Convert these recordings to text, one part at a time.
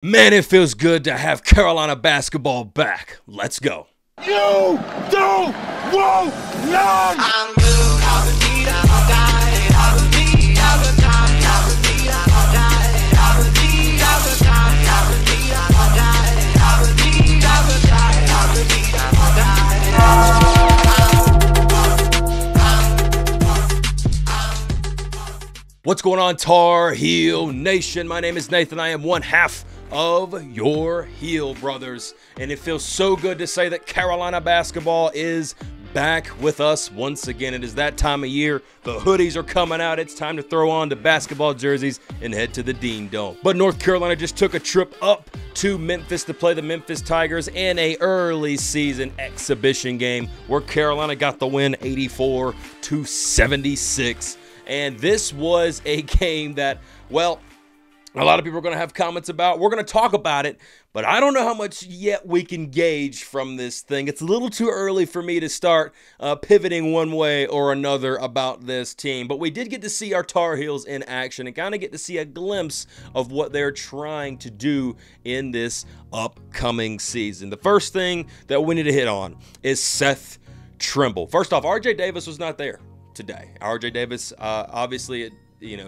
Man, it feels good to have Carolina basketball back. Let's go. You don't want none! I'm good, I would need, I would die, I would need, I would die, I would need, I would die, I would need, I would die, I would need, I would die, I would need, I would die, I would need, I would die. What's going on, Tar Heel Nation? My name is Nathan. I am one half of your Heel Brothers, and it feels so good to say that Carolina basketball is back with us once again. It is that time of year. The hoodies are coming out. It's time to throw on the basketball jerseys and head to the Dean Dome. But North Carolina just took a trip up to Memphis to play the Memphis Tigers in a early season exhibition game where Carolina got the win 84-76. And this was a game that, well, a lot of people are going to have comments about. We're going to talk about it, but I don't know how much yet we can gauge from this thing. It's a little too early for me to start pivoting one way or another about this team. But we did get to see our Tar Heels in action and kind of get to see a glimpse of what they're trying to do in this upcoming season. The first thing that we need to hit on is Seth Trimble. First off, RJ Davis was not there today. RJ Davis, obviously,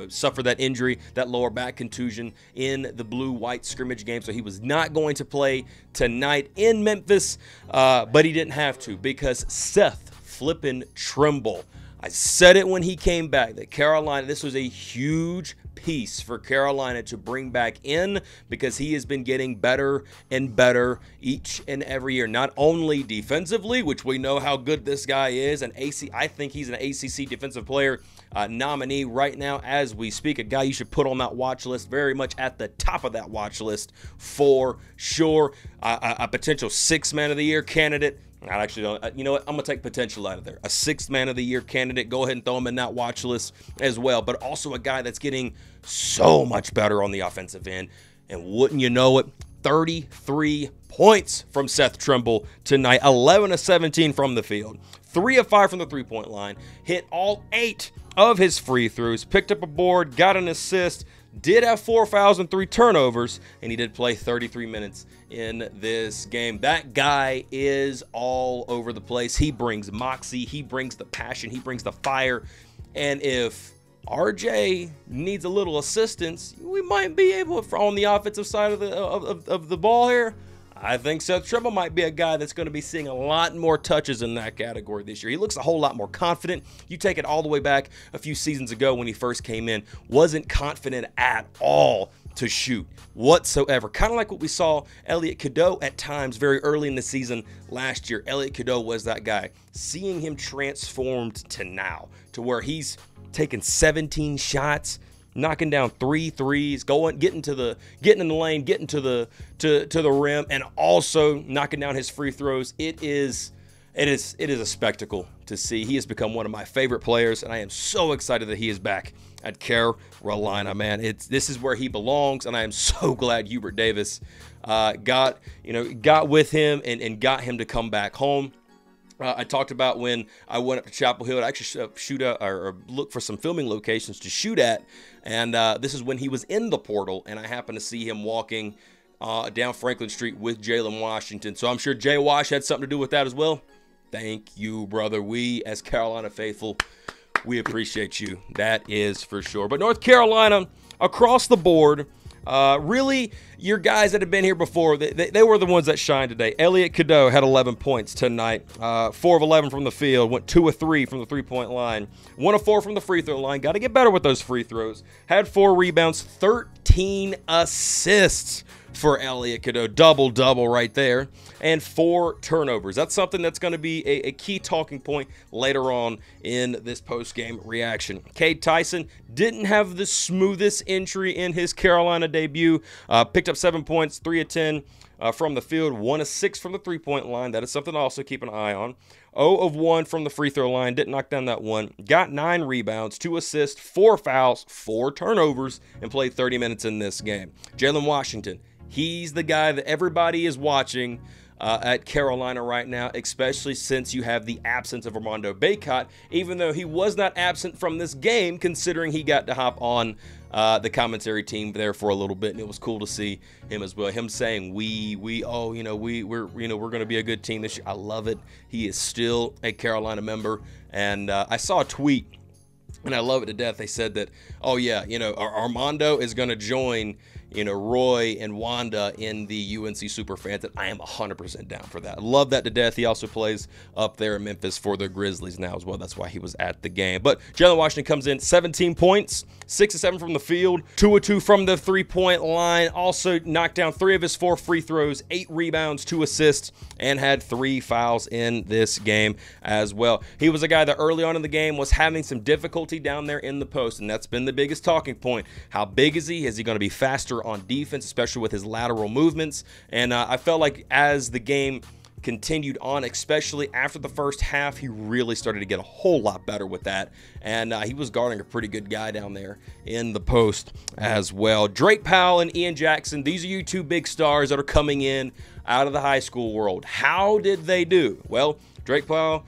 suffered that injury, that lower back contusion in the blue-white scrimmage game, so he was not going to play tonight in Memphis, but he didn't have to because Seth flippin' Trimble. I said it when he came back that Carolina, this was a huge piece for Carolina to bring back in because he has been getting better and better each and every year. Not only defensively, which we know how good this guy is, I think he's an ACC Defensive Player nominee right now as we speak. A guy you should put on that watch list, very much at the top of that watch list for sure. A potential sixth man of the year candidate. I actually don't. You know what? I'm going to take potential out of there. A sixth man of the year candidate. Go ahead and throw him in that watch list as well. But also a guy that's getting so much better on the offensive end. And wouldn't you know it, 33 points from Seth Trimble tonight. 11 of 17 from the field. 3 of 5 from the three-point line. Hit all 8 of his free throws. Picked up a board. Got an assist. Did have 4 fouls and 3 turnovers, and he did play 33 minutes in this game. That guy is all over the place. He brings moxie, he brings the passion, he brings the fire, and if RJ needs a little assistance, we might be able, on the offensive side of the ball here, I think Seth Trimble might be a guy that's going to be seeing a lot more touches in that category this year. He looks a whole lot more confident. You take it all the way back a few seasons ago when he first came in, wasn't confident at all to shoot whatsoever. Kind of like what we saw Elliot Cadeau at times very early in the season last year. Elliot Cadeau was that guy. Seeing him transformed to now, to where he's taking 17 shots, knocking down 3 threes, getting in the lane, getting to the rim, and also knocking down his free throws. It is a spectacle to see. He has become one of my favorite players, and I am so excited that he is back at Carolina, man. This is where he belongs, and I am so glad Hubert Davis got with him and got him to come back home. I talked about when I went up to Chapel Hill to actually or look for some filming locations to shoot at, and this is when he was in the portal, and I happened to see him walking down Franklin Street with Jae'lyn Washington. So I'm sure Jay Wash had something to do with that as well. Thank you, brother. We, as Carolina faithful, we appreciate you. That is for sure. But North Carolina, across the board, really, your guys that have been here before, they were the ones that shined today. Elliot Cadeau had 11 points tonight, 4 of 11 from the field, went 2 of 3 from the three-point line, 1 of 4 from the free throw line. Got to get better with those free throws. Had 4 rebounds, 13 assists for Elliot Cadeau. Double-double right there. And 4 turnovers. That's something that's going to be a key talking point later on in this post-game reaction. Cade Tyson didn't have the smoothest entry in his Carolina debut. Picked up 7 points, 3 of 10 from the field, 1 of 6 from the three-point line. That is something to also keep an eye on. 0 of 1 from the free throw line. Didn't knock down that one. Got 9 rebounds, 2 assists, 4 fouls, 4 turnovers, and played 30 minutes in this game. Jae'lyn Washington, he's the guy that everybody is watching at Carolina right now, especially since you have the absence of Armando Bacot, even though he was not absent from this game, considering he got to hop on the commentary team there for a little bit, and it was cool to see him as well. Him saying we're going to be a good team this year. I love it. He is still a Carolina member, and I saw a tweet, and I love it to death. They said that, oh yeah, Armando is going to join Roy and Wanda in the UNC Superfans, and I am 100% down for that. I love that to death. He also plays up there in Memphis for the Grizzlies now as well. That's why he was at the game. But jae'lyn Washington comes in 17 points, 6 of 7 from the field, 2 of 2 from the three-point line. Also knocked down 3 of his 4 free throws, 8 rebounds, 2 assists, and had 3 fouls in this game as well. He was a guy that early on in the game was having some difficulty down there in the post, and that's been the biggest talking point. How big is he? Is he going to be faster on defense, especially with his lateral movements? And I felt like as the game continued on, especially after the first half, he really started to get a whole lot better with that, and he was guarding a pretty good guy down there in the post as well. Drake Powell and Ian Jackson, these are you two big stars that are coming in out of the high school world. How did they do? Well, Drake Powell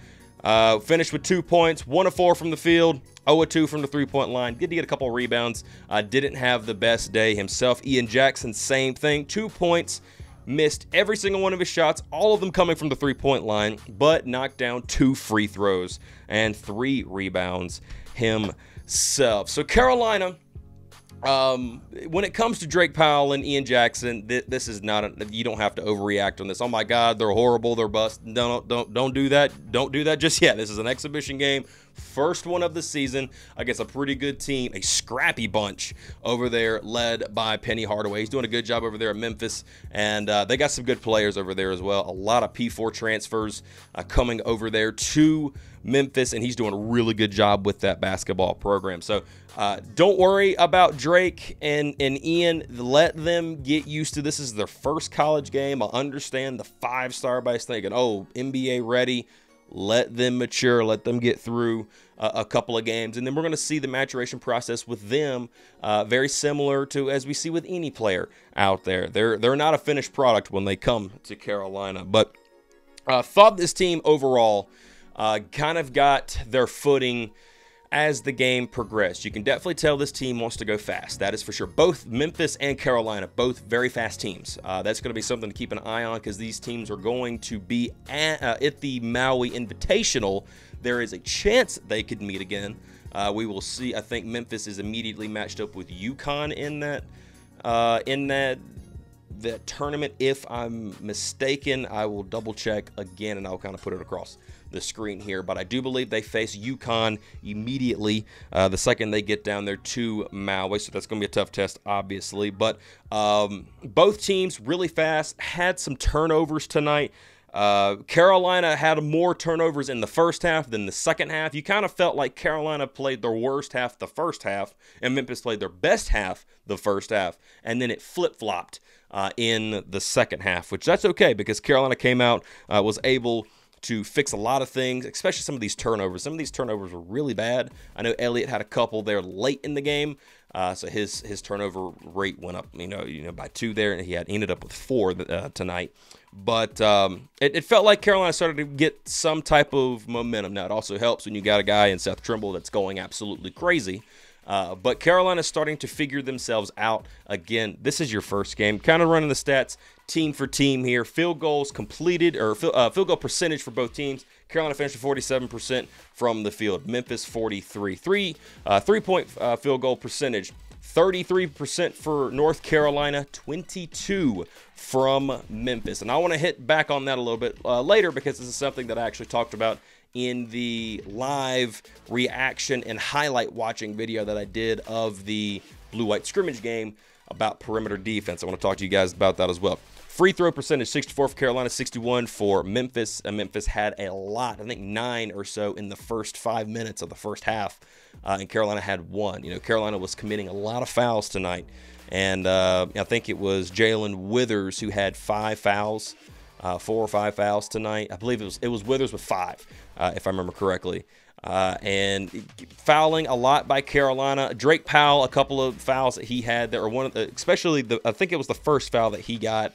finished with 2 points, 1 of 4 from the field, 0 of 2 from the three-point line. Did get a couple of rebounds. Didn't have the best day himself. Ian Jackson, same thing. 2 points. Missed every single one of his shots, all of them coming from the three-point line, but knocked down 2 free throws and 3 rebounds himself. So Carolina, when it comes to Drake Powell and Ian Jackson, this is not you don't have to overreact on this. Oh my God, they're horrible, they're bust. Don't do that. Don't do that just yet. This is an exhibition game, first one of the season against a pretty good team, a scrappy bunch over there led by Penny Hardaway. He's doing a good job over there at Memphis, and they got some good players over there as well. A lot of P4 transfers coming over there to Memphis, and he's doing a really good job with that basketball program. So don't worry about Drake and Ian. Let them get used to this. This is their first college game. I understand the 5-star everybody's thinking, oh, NBA ready. Let them mature. Let them get through a couple of games. And then we're going to see the maturation process with them very similar to as we see with any player out there. They're not a finished product when they come to Carolina. But thought this team overall kind of got their footing as the game progressed. You can definitely tell this team wants to go fast. That is for sure. Both Memphis and Carolina, both very fast teams. That's going to be something to keep an eye on because these teams are going to be at the Maui Invitational. There is a chance they could meet again. We will see. I think Memphis is immediately matched up with UConn in that tournament. If I'm mistaken, I will double check again and I'll kind of put it across the screen here, but I do believe they face UConn immediately the second they get down there to Maui, so that's going to be a tough test, obviously. But both teams really fast, had some turnovers tonight. Carolina had more turnovers in the first half than the second half. You kind of felt like Carolina played their worst half the first half, and Memphis played their best half the first half, and then it flip-flopped in the second half, which that's okay because Carolina came out, was able to fix a lot of things, especially some of these turnovers. Some of these turnovers were really bad. I know Elliott had a couple there late in the game, so his turnover rate went up, by 2 there, and he ended up with 4 tonight. But it felt like Carolina started to get some type of momentum. Now, it also helps when you got a guy in Seth Trimble that's going absolutely crazy. But Carolina's starting to figure themselves out. Again, this is your first game. Kind of running the stats team for team here. Field goals completed, or field goal percentage for both teams. Carolina finished with 47% from the field. Memphis 43. Three-point field goal percentage. 33% for North Carolina, 22 from Memphis. And I want to hit back on that a little bit later because this is something that I actually talked about in the live reaction and highlight watching video that I did of the blue-white scrimmage game about perimeter defense. I want to talk to you guys about that as well. Free throw percentage, 64 for Carolina, 61 for Memphis. And Memphis had a lot, I think 9 or so in the first 5 minutes of the first half. And Carolina had 1. Carolina was committing a lot of fouls tonight. And I think it was Jalen Withers who had 5 fouls. 4 or 5 fouls tonight. I believe it was Withers with 5, if I remember correctly. And fouling a lot by Carolina. Drake Powell, a couple of fouls that he had that were especially I think it was the first foul that he got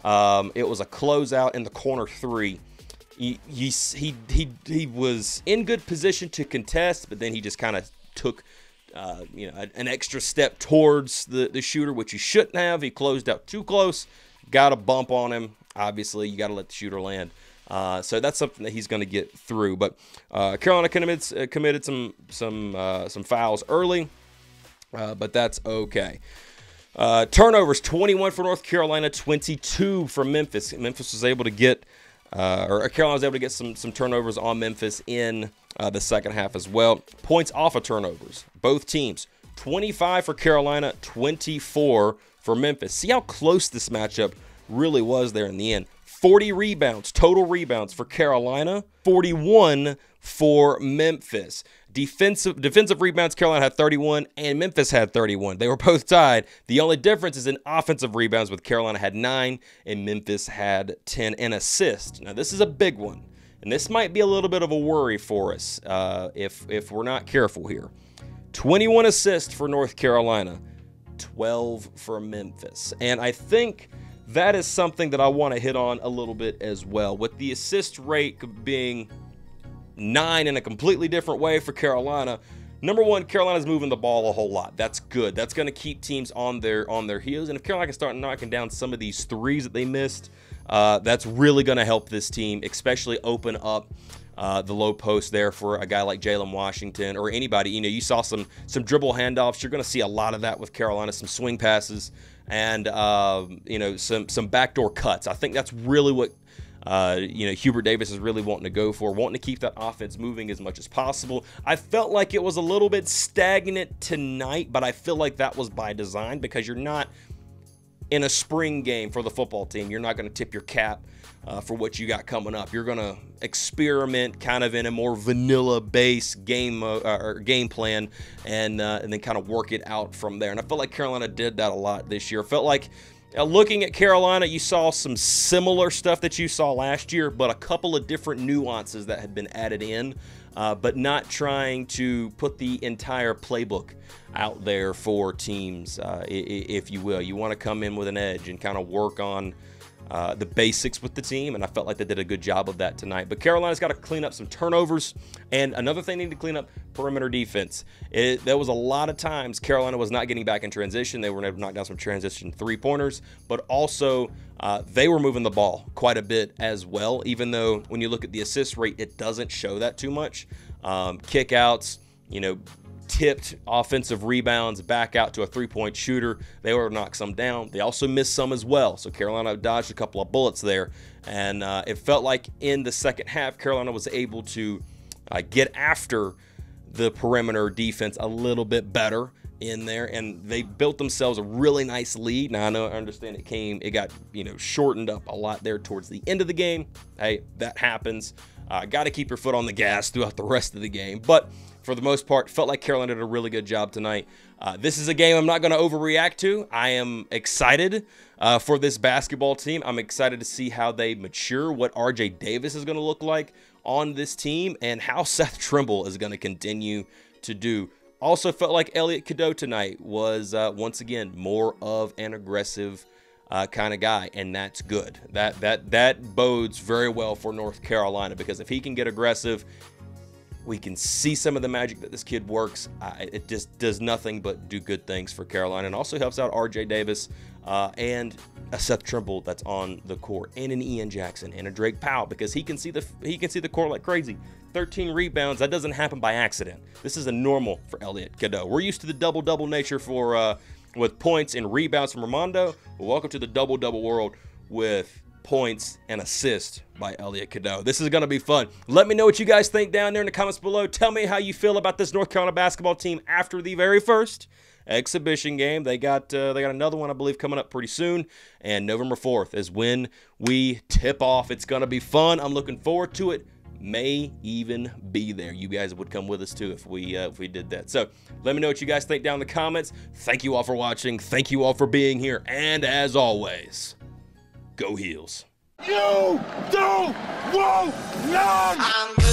It was a closeout in the corner 3. He was in good position to contest, but then he just kind of took an extra step towards the shooter, which he shouldn't have. He closed out too close, got a bump on him. Obviously, you got to let the shooter land. So that's something that he's going to get through. But Carolina committed some fouls early, but that's okay. Turnovers, 21 for North Carolina, 22 for Memphis. Memphis was able to get, or Carolina was able to get some turnovers on Memphis in the second half as well. Points off of turnovers, both teams, 25 for Carolina, 24 for Memphis. See how close this matchup really was there in the end. 40 rebounds, total rebounds for Carolina, 41 for Memphis. Defensive rebounds, Carolina had 31 and Memphis had 31. They were both tied. The only difference is in offensive rebounds, with Carolina had 9 and Memphis had 10 and assists. Now this is a big one, and this might be a little bit of a worry for us if we're not careful here. 21 assists for North Carolina, 12 for Memphis. And I think that is something that I want to hit on a little bit as well, with the assist rate being 9 in a completely different way for Carolina. Number one, Carolina's moving the ball a whole lot. That's good. That's going to keep teams on their heels. And if Carolina can start knocking down some of these threes that they missed, that's really going to help this team, especially open up the low post there for a guy like Jae'lyn Washington or anybody. You know, you saw some dribble handoffs. You're going to see a lot of that with Carolina, some swing passes, and some backdoor cuts. I think that's really what Hubert Davis is really wanting to go for, wanting to keep that offense moving as much as possible. I felt like it was a little bit stagnant tonight, but I feel like that was by design, because you're not in a spring game for the football team. You're not going to tip your cap for what you got coming up. You're going to experiment kind of in a more vanilla base game plan, and then kind of work it out from there. And I felt like Carolina did that a lot this year. I felt like looking at Carolina, you saw some similar stuff that you saw last year, but a couple of different nuances that had been added in, but not trying to put the entire playbook out there for teams, if you will. You want to come in with an edge and kind of work on the basics with the team, and I felt like they did a good job of that tonight. But Carolina's got to clean up some turnovers, and another thing they need to clean up, perimeter defense. There was a lot of times Carolina was not getting back in transition. They were able to knock down some transition three-pointers, but also they were moving the ball quite a bit as well, even though when you look at the assist rate, it doesn't show that too much. Kickouts, tipped offensive rebounds back out to a three-point shooter. They were to knock some down. They also missed some as well. So Carolina dodged a couple of bullets there. And it felt like in the second half, Carolina was able to get after the perimeter defense a little bit better in there, and they built themselves a really nice lead. Now I understand it got shortened up a lot there towards the end of the game. Hey, that happens. Got to keep your foot on the gas throughout the rest of the game, but for the most part, felt like Carolina did a really good job tonight. This is a game I'm not going to overreact to. I am excited for this basketball team. I'm excited to see how they mature, what RJ Davis is going to look like on this team, and how Seth Trimble is going to continue to do. Also felt like Elliot Cadeau tonight was, once again, more of an aggressive kind of guy, and that's good. That bodes very well for North Carolina, because if he can get aggressive, we can see some of the magic that this kid works. It just does nothing but do good things for Carolina, and also helps out RJ Davis and a Seth Trimble that's on the court, and an Ian Jackson and a Drake Powell, because he can see the court like crazy. 13 rebounds, that doesn't happen by accident. This is a normal for Elliot Cadeau. We're used to the double-double nature for with points and rebounds from Ramondo. Well, welcome to the double-double world with points and assists by Elliot Cadeau. This is going to be fun. Let me know what you guys think down there in the comments below. Tell me how you feel about this North Carolina basketball team after the very first exhibition game. They got another one, I believe, coming up pretty soon, and November 4th is when we tip off. It's going to be fun. I'm looking forward to it. May even be there. You guys would come with us too if we did that. So let me know what you guys think down in the comments. Thank you all for watching. Thank you all for being here, and as always, go Heels. You don't want none!